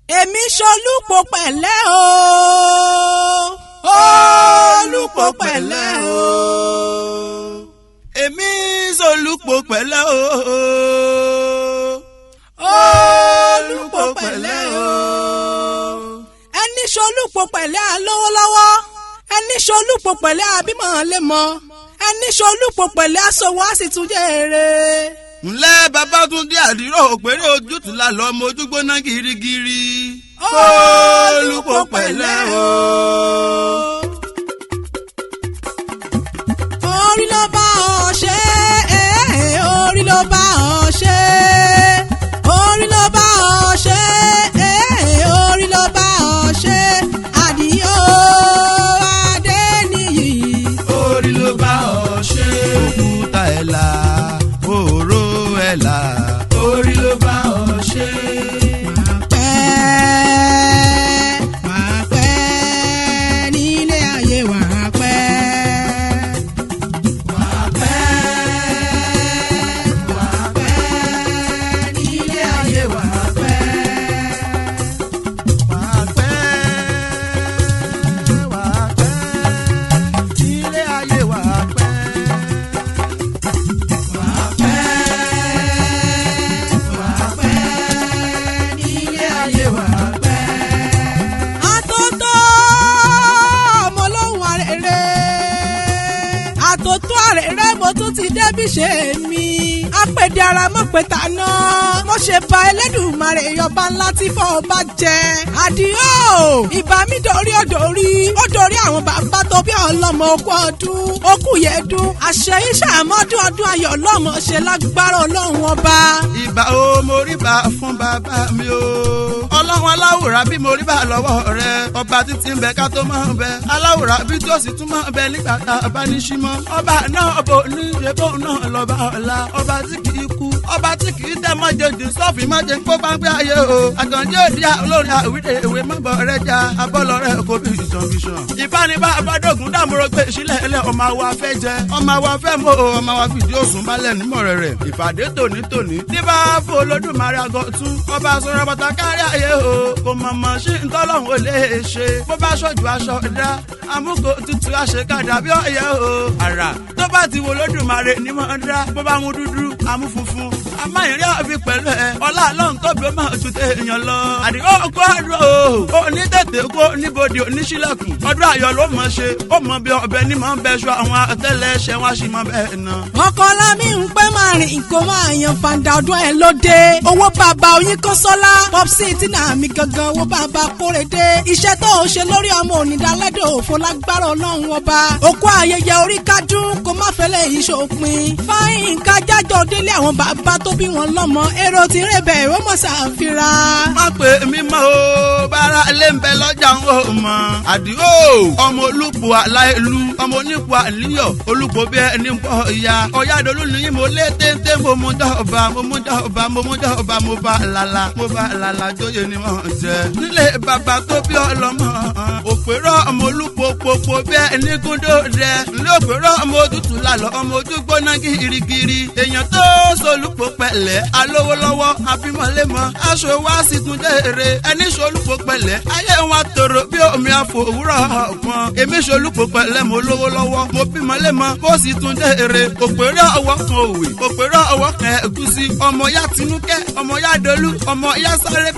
èmi ṣolúpo pẹ̀lẹ́ o. Olúpo pẹ̀lẹ́ o. èmi ṣolúpo pẹ̀lẹ́ o. Olúpo pẹ̀lẹ́ o. ẹni ṣolúpo pẹ̀lẹ́ alówó lọ́wọ́, ẹni ṣolúpo pẹ̀lẹ́ abímọ lè mọ, ẹni ṣolúpo pẹ̀lẹ́ aṣòwò àsìtúnjẹ èrè. ńlẹ́ Babátúndé Àdìrò òpèrè ojútùú la lọ ọmọ ojú gbóná girigiri. Olúpo pẹ̀lẹ́ o. orí ló bá ọ ṣe orí ló bá ọ ṣe orí ló bá ọ ṣe orí ló bá ọ ṣe Àdìó Adéníyì. orí ló bá ọ ṣe. òkúta ẹ̀là òró ẹ̀là orí ló bá ọ ṣe. wàá pẹ́ nílé ayé wàá pẹ́. wàá pẹ́ nílé ayé wàá pẹ́. wàá pẹ́ ilé ayé wàá pẹ́. nílé ayé wàá pẹ́. àtòtò ọmọ olóhùn àrèrè, àtòtò àrèrè mo tún ti débi ṣe mí. apèdè ara mọ̀ pé tàná mo ṣe ba Ẹlẹ́dùmarè ọba ńlá tí fọ́ ọba jẹ. Àdìó ìbá mi dorí òdòrí ó dorí àwọn bàbá tó bí ọlọ́mọ okú ọdún okú yẹdún àṣẹ iṣẹ́ àmọ́dún ọdún ayọ̀ ọlọ́mọ ṣe lágbára Ọlọ́run ọba. ìbà o mo rí bá fún bàbá mi o. ọlọ́run aláwòrán bí mo rí bá lọ́wọ́ rẹ. ọba títí ń bẹ ká tó máa ń bẹ. aláwòrán bí tó sì tún máa ń bẹ nígbà tá a bá ní símọ́. ọba náà bò ní ṣebó náà lọ́ba ọ̀la. ọba tí kì í kú. ọba tí kì í tẹ́ mọ́jọ́jì sọ́ọ̀fì mọ́jẹ́ kó bá ń gbé ayé o. àkànjẹ́ òdi olórin àwídè ìwé mọ́bọ̀ rẹ já. abọ́lọ rẹ kò bí ìṣànbíṣàn. ìfanibá abádọ́gùn dàmúrò gbé sílẹ̀ ẹlẹ́ ọmọ àwa fẹ́ jẹ. ọmọ àwa fẹ́ mọ ọmọ àwa fìdí òsùn balẹ̀ nímọ̀ rẹ̀. ìpàdé tòní níbà fún Olódùmarè àgọ́ tún. ọba sọ̀rọ̀ bàtà kárí ayé o. kò mọ̀mọ́ sí ntọ́lọ́hún ò lè ṣe. bó bá ṣojú aṣọ dá amúkò tutù àṣekádà bí ọ̀yẹ́ o. àrà tó bá ti wo Olódùmarè ní mọ̀ ń dá. bó bá mú dúdú amú funfun. amáyìnrí àfi pẹ̀lú ẹ̀ ọlá àlọ́hún tóbi ó máa tún téèyàn lọ. Àdìó kó àdúrà o. ó ní tètè kó níbodè oníṣílẹ̀kùn. ọdún ayọ̀ ló mọ̀ ṣe. ó mọ bí ọbẹ̀ ní mọ̀ ń bẹ ṣọ àwọn àtẹ́lẹsẹ̀ wá sí mọ́ bẹ́ẹ̀ náà. ọkọ lámì ń pẹ́ máa rìn kó máa yan fàǹdà ọdún ẹ̀ lóde. owó bàbá oyin kan sọ́lá popsi tí náà mi gangan owó bàbá kórèdé. iṣẹ́ tó o ṣe lórí ọmọ onídàálẹ́dọ̀ òfò lágbára Ọlọ́run ọba. òkú ayẹyẹ orí kádùn kó má fẹ́lẹ́ yìí ṣòpin. fáyín ká jájọ délé àwọn bàbá tó bí wọn lọ́mọ. èrò tí ń rẹ̀bẹ̀ ìwé mọ̀ ṣàfihàn. má pè mí mọ́ o bára lé ń bẹ lọ́jà ń wò mọ́. Àdìó ọmọ olùpò aláìlú ọmọ onípò àníyọ̀ olùpò bí ẹni ń pọ̀ ìyá. ọ̀yádolú nìyí mo lé téńté mo mú dọ́ọ̀bà mo mú dọ́ọ̀bà mo mú dọ́ọ̀bà mo bá lala jóye ni mo jẹ. nílé bàbá tó bí ọlọ́mọ òpèrò ọmọ olùpò pòpò bí ẹni gúndó rẹ. nílé òpèrò ọmọ òtútù lálọ́ ọmọ ojú gbóná girigiri. èèyàn tó solúpò pẹ̀lẹ́ alówó lọ́wọ́ abímọ́lẹ́mọ́ aṣọ wa sì tún jèrè. ẹni solúpò pẹ̀lẹ́ ayé wa tòrò bí omi àfò òwúrọ̀ ọ̀gbọ́n. èmi solúpò pẹ̀lẹ́ mo lówó lọ́wọ́ mo bímọ́lẹ́mọ́ mo sì tún jèrè. òpèrè ọwọ́ kan òwe òpèrè ọwọ́ kan ẹ̀gúsí. ọmọ ya tinúkẹ́ ọmọ ya dolú ọmọ ya sáré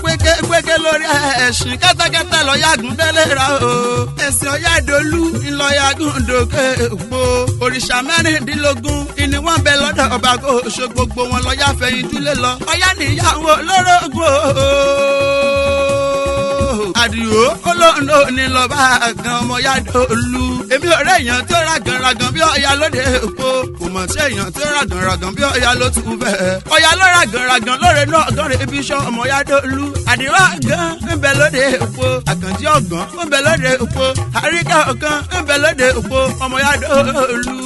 péké lórí ẹ̀sìn kẹ́tẹ́kẹ́tẹ́ lọ yàgùn délé ra o. ẹ̀sìn ọ̀yá dolú ńlọ yàgùn dòkè èpo. òrìṣà mẹ́rìndínlógún ìní wọ́n bẹ lọ́dọ̀ ọba kò ṣe gbogbo wọn lọ yá fẹ̀yìn túlé lọ. ọ̀yá níyàwó lórógùn o. Àdìó olóńdó ni lọ́ba gan ọmọ ya dolú. èmi ọ̀rẹ́ èèyàn tí ó ragànragàn bí ọ̀yà lóde èpo. kò mọ̀ sí èèyàn tí ó ragànragàn bí ọ̀yà ló tún bẹ́ẹ̀. ọ̀yà ló ragànragàn lóore náà gánre ibi iṣẹ́ ọmọ ya dolú. Àdìó àgàn ń bẹ lóde èpo. àkànjí ọ̀gàn ń bẹ lóde èpo. àríkà ọ̀gàn ń bẹ lóde èpo ọmọ ya dolú.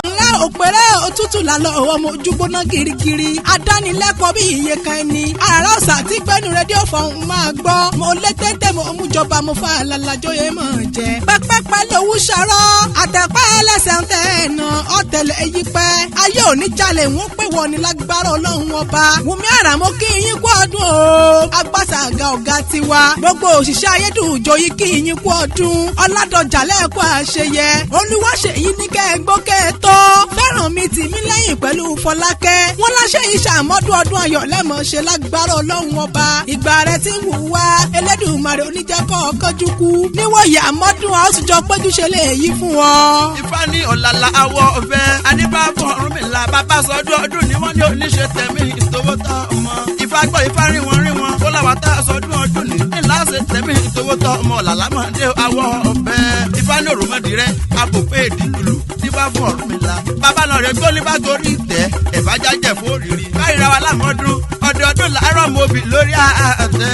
ńlá òpèrè òtútù lálọ́ ọmọ ojúgbóná girigiri adánilẹ́kọ̀ọ́ bí iye kan ẹni àrà ọ̀sà tí gbẹ́nu rédíò fọ̀hún máa gbọ́ mo lé téńté mo mú jọba mo fa àlàlájọyè mọ̀ jẹ́ pẹ́pẹ́pẹ́ lówó ṣàrọ́ àtẹ̀pẹ́ ẹlẹ́sẹ̀ ń tẹ̀ ẹ̀nà ọ̀tẹ̀lẹ̀ èyí pẹ́ ayé òní jalè wọ́n pè wọ́n ní lágbára ọlọ́run ọba Wùmí Àràmọ́ kí yín kú ọdún o agbáṣà àga ọ̀gá tiwa gbogbo òṣìṣẹ́ ayédùjọ yìí kí yín kú ọdún ọ̀làdọ̀jà lẹ́ẹ̀kọ́ àṣeyẹ olúwaṣèyí ní kẹ́ẹ̀gbọ́ kẹ́ẹ̀tọ́ fẹ́ràn mi tì mí lẹ́yìn pẹ̀lú Fọlákẹ́ wọn láṣẹ yìí ṣàmọ́dún ọdún ayọ̀ lẹ́mọ̀ ṣe lágbára ọlọ́run ọba ìgbà rẹ ti wù wá Elédùmarè oníjẹ́kọ̀ kọjú kú níwòye àmọ́dún àwòsùjọ péjú ṣe lè yí fún ọ. Ifá ní ọ̀làlà àwọ̀ ọ̀fẹ́ adébáfọ̀ Ọ̀rúnmìlà bàbá sọdún ọdún ni wọ́n ní oníṣe tẹ̀mí ìtòwótọ́ ọmọ Ifá gbọ́ Ifá rí wọn ó làwọn tá a sọdún ọdún ní ńláṣẹ tẹ̀mí ìtòwótọ́ ọmọ ọ̀làlámọ̀dé àwọ̀ ọ̀fẹ́ Ifá ní òròmọdì rẹ abòpé ìdílùlù nígbà fún Ọ̀rúnmìlà bàbá náà rẹ gbólé bá gorí ìtẹ́ ẹ̀fájájẹ̀ fún òrìrì báyìí ra wa lámọ́dún ọdọọdún làárọ̀ mọ́bì lórí àtẹ.